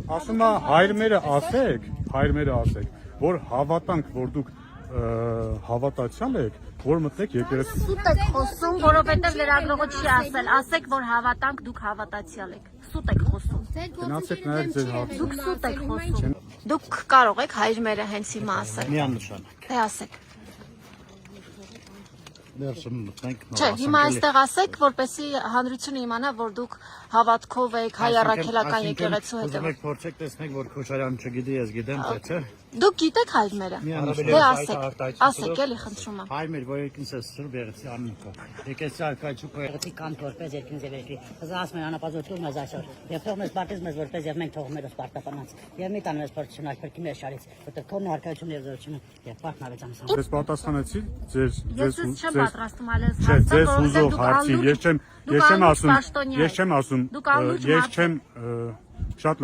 Ասում է հայրմերը ասեք, որ հավատանք, որ դուք հավատացյալ եք, որ մտնեք եկեղեցի։ Սուտ եք խոսում, որովհետև լրագրողը չի ասել, ասեք, որ հավատանք, դուք հավատացյալ եք։ Սուտ եք խոսում։ Գնացեք նայեք ձեր հարցը։ Դուք սուտ եք խոսում։ Դուք կարող եք հայրմերը հենց հիմա ասել։ Միանշանակ։ Թե ասեք։ Ներսում մտնենք նոր Չէ, հիմա այստեղ ասեք, որպեսզի հանրությունը իմանա, որ դուք հավատքով եք հայ առաքելական եկեղեցու հետևում։ Ուզում եք փորձեք տեսնեք, որ Քոչարյանը չգիտի, ես գիտեմ, թե չէ։ Դուք գիտեք հայրմերը։ Դե ասեք, էլի խնդրում եմ։ Հայմեր, որ երկինս է սրբ եղեցի աննիկով։ Եկեցի արկայչուկ Եղեցի կանտ որպես երկինս եւ երկրի։ Զգաս մեն անապազություն մեզ այսօր։ Եվ թող մեզ բարձր մեզ որպես եւ մենք թող մերս պարտականանց։ Եվ մի տան մեզ փորձություն արկրկի մեր շարից, որտեղ քոնն արկայություն եւ զորությունը եւ պարտնավեց ամսան։ Ես պատասխանեցի ձեր Ես չեմ պատրաստում այլևս ձեզ ուզող հարցի, ես չեմ ասում, շատ